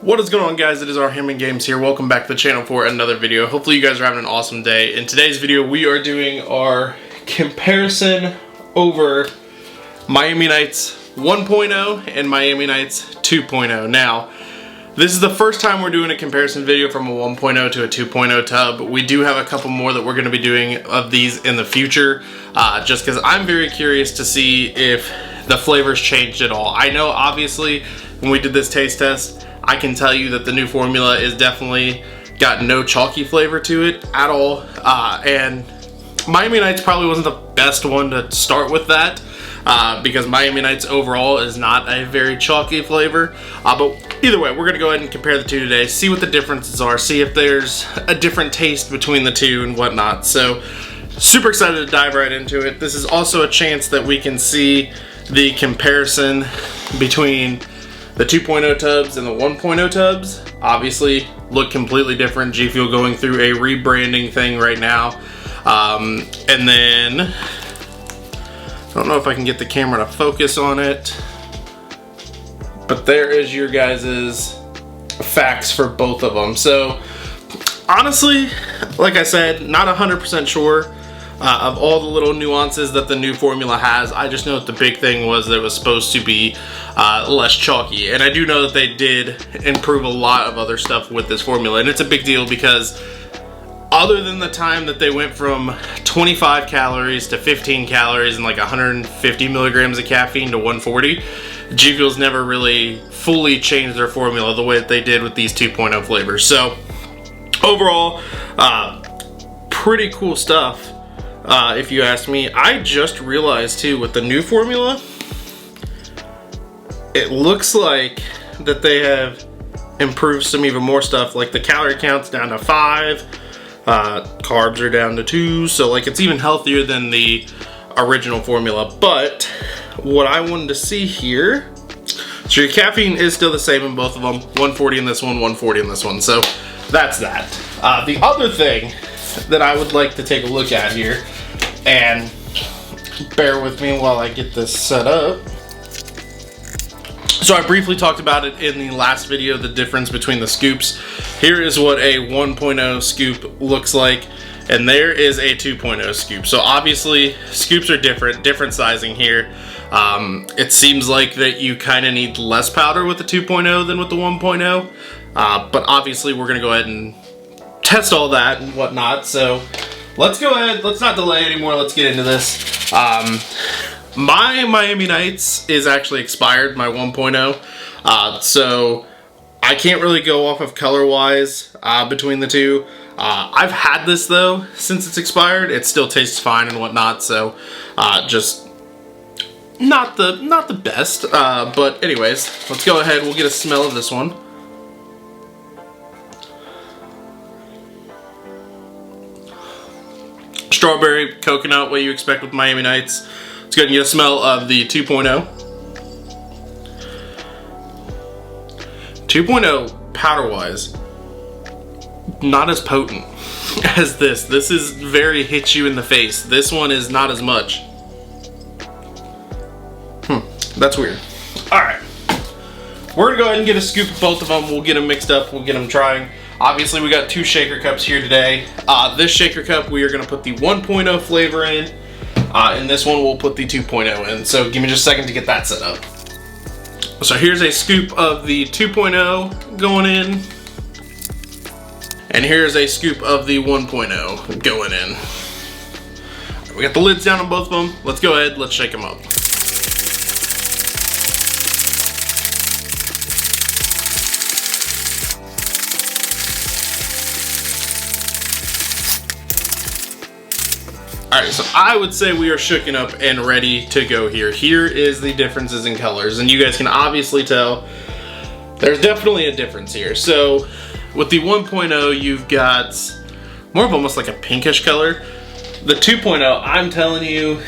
What is going on, guys? It is rHammond Games here. Welcome back to the channel for another video. Hopefully you guys are having an awesome day. In today's video we are doing our comparison over Miami Nights 1.0 and Miami Nights 2.0. Now, this is the first time we're doing a comparison video from a 1.0 to a 2.0 tub. We do have a couple more that we're going to be doing of these in the future, just because I'm very curious to see if the flavors changed at all. I know obviously when we did this taste test, I can tell you that the new formula is definitely got no chalky flavor to it at all, and Miami Nights probably wasn't the best one to start with that, because Miami Nights overall is not a very chalky flavor, but either way, we're gonna go ahead and compare the two today, see what the differences are, see if there's a different taste between the two and whatnot. So super excited to dive right into it. This is also a chance that we can see the comparison between the 2.0 tubs and the 1.0 tubs. Obviously look completely different. G Fuel going through a rebranding thing right now. And then, I don't know if I can get the camera to focus on it, but there is your guys's facts for both of them. So honestly, like I said, not 100% sure of all the little nuances that the new formula has. I just know that the big thing was that it was supposed to be less chalky, and I do know that they did improve a lot of other stuff with this formula, and it's a big deal because other than the time that they went from 25 calories to 15 calories and like 150 milligrams of caffeine to 140, G Fuel's never really fully changed their formula the way that they did with these 2.0 flavors. So overall, pretty cool stuff. If you ask me. I just realized too, with the new formula, it looks like that they have improved some even more stuff, like the calorie count's down to 5, carbs are down to 2, so like it's even healthier than the original formula. But what I wanted to see here, so your caffeine is still the same in both of them, 140 in this one, 140 in this one, so that's that. The other thing that I would like to take a look at here, and bear with me while I get this set up. So I briefly talked about it in the last video, the difference between the scoops. Here is what a 1.0 scoop looks like, and there is a 2.0 scoop. So obviously scoops are different sizing here. It seems like that you kind of need less powder with the 2.0 than with the 1.0, but obviously we're gonna go ahead and test all that and whatnot. So let's go ahead, let's not delay anymore, let's get into this. My Miami Nights is actually expired, my 1.0, so I can't really go off of color-wise between the two. I've had this though since it's expired. It still tastes fine and whatnot, so just not the best, but anyways, let's go ahead, we'll get a smell of this one. Strawberry, coconut, what you expect with Miami Nights. Let's go ahead and get a smell of the 2.0. 2.0 powder-wise, not as potent as this. This is very hit you in the face. This one is not as much. That's weird. Alright. We're gonna go ahead and get a scoop of both of them. We'll get them mixed up, we'll get them trying. Obviously we got 2 shaker cups here today. This shaker cup we are going to put the 1.0 flavor in, and this one we'll put the 2.0 in. So give me just a second to get that set up. So here's a scoop of the 2.0 going in, and here's a scoop of the 1.0 going in. We got the lids down on both of them. Let's go ahead, let's shake them up. Alright, so I would say we are shooken up and ready to go here. Here is the differences in colors, and you guys can obviously tell there's definitely a difference here. So with the 1.0 you've got more of almost like a pinkish color. The 2.0, I'm telling you,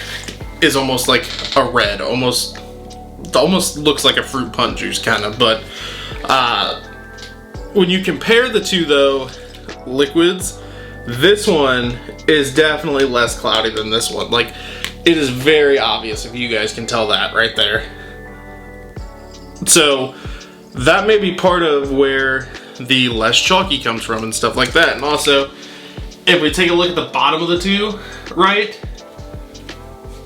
is almost like a red, almost looks like a fruit punch juice kind of. But when you compare the two though, liquids, this one is definitely less cloudy than this one. Like, it is very obvious if you guys can tell that right there. So that may be part of where the less chalky comes from and stuff like that. And also, if we take a look at the bottom of the two, right,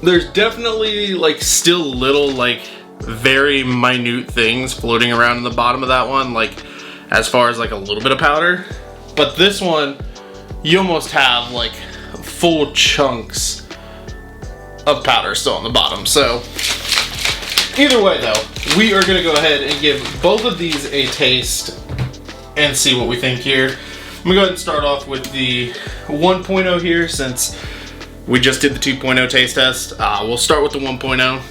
there's definitely like still little like very minute things floating around in the bottom of that one, like as far as like a little bit of powder. But this one, you almost have like full chunks of powder still on the bottom. So either way though, we are gonna go ahead and give both of these a taste and see what we think here. I'm gonna go ahead and start off with the 1.0 here, since we just did the 2.0 taste test. We'll start with the 1.0.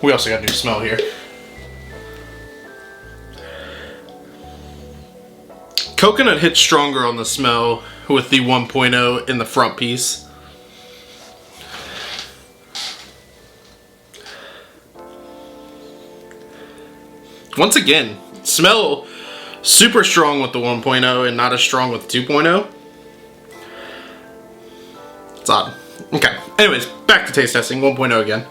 We also got a new smell here. Coconut hits stronger on the smell with the 1.0 in the front piece. Once again, smell super strong with the 1.0 and not as strong with the 2.0. It's odd. Okay, anyways, back to taste testing, 1.0 again.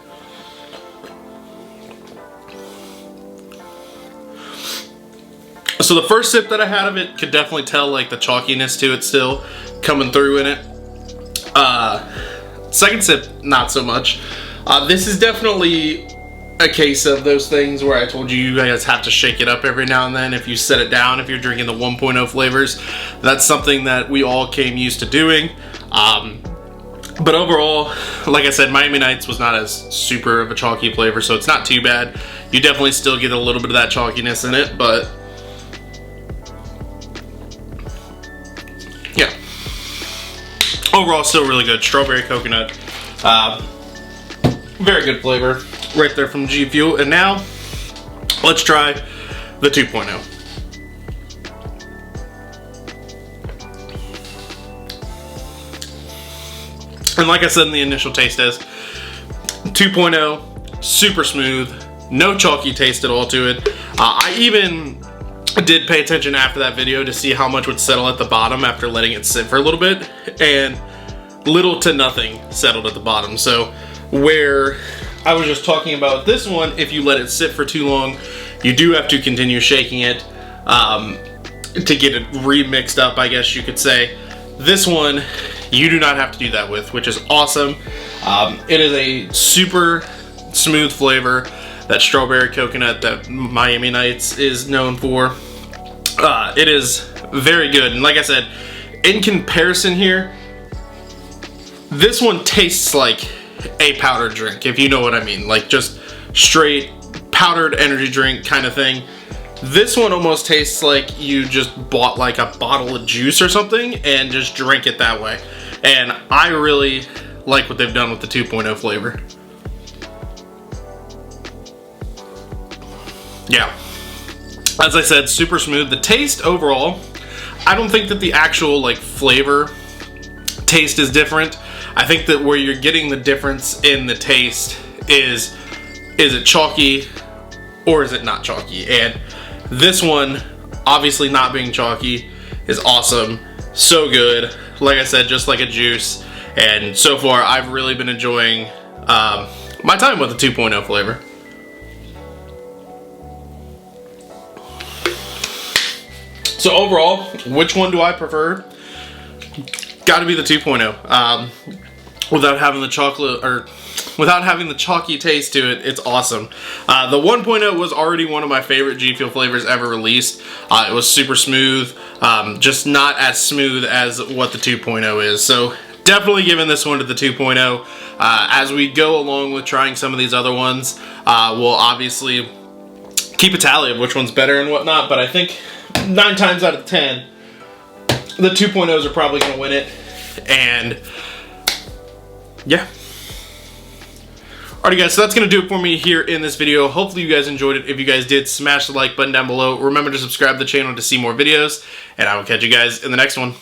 So the first sip that I had of it could definitely tell like the chalkiness to it still coming through in it. Second sip, not so much. This is definitely a case of those things where I told you you guys have to shake it up every now and then if you set it down, if you're drinking the 1.0 flavors. That's something that we all came used to doing. But overall, like I said, Miami Nights was not as super of a chalky flavor, so it's not too bad. You definitely still get a little bit of that chalkiness in it, but yeah. Overall, still really good. Strawberry coconut. Very good flavor right there from G Fuel. And now, let's try the 2.0. And like I said in the initial taste test, 2.0, super smooth, no chalky taste at all to it. I even did pay attention after that video to see how much would settle at the bottom after letting it sit for a little bit, and little to nothing settled at the bottom. So where I was just talking about this one, if you let it sit for too long, you do have to continue shaking it to get it remixed up, I guess you could say. This one, you do not have to do that with, which is awesome. It is a super smooth flavor, that strawberry coconut that Miami Nights is known for. It is very good, and like I said, in comparison here, this one tastes like a powdered drink, if you know what I mean, like just straight powdered energy drink kind of thing. This one almost tastes like you just bought like a bottle of juice or something and just drank it that way. And I really like what they've done with the 2.0 flavor. Yeah, as I said, super smooth. The taste overall, I don't think that the actual like flavor taste is different. I think that where you're getting the difference in the taste is it chalky or is it not chalky? And this one, obviously not being chalky, is awesome. So good. Like I said, just like a juice. And so far, I've really been enjoying my time with the 2.0 flavor. So overall, which one do I prefer? Gotta be the 2.0. Without having the chocolate, or without having the chalky taste to it, it's awesome. The 1.0 was already one of my favorite G Fuel flavors ever released. It was super smooth, just not as smooth as what the 2.0 is. So definitely giving this one to the 2.0. As we go along with trying some of these other ones, we'll obviously keep a tally of which one's better and whatnot, but I think 9 times out of 10, the 2.0s are probably going to win it. And yeah. Alrighty guys, so that's going to do it for me here in this video. Hopefully you guys enjoyed it. If you guys did, smash the like button down below. Remember to subscribe to the channel to see more videos, and I will catch you guys in the next one.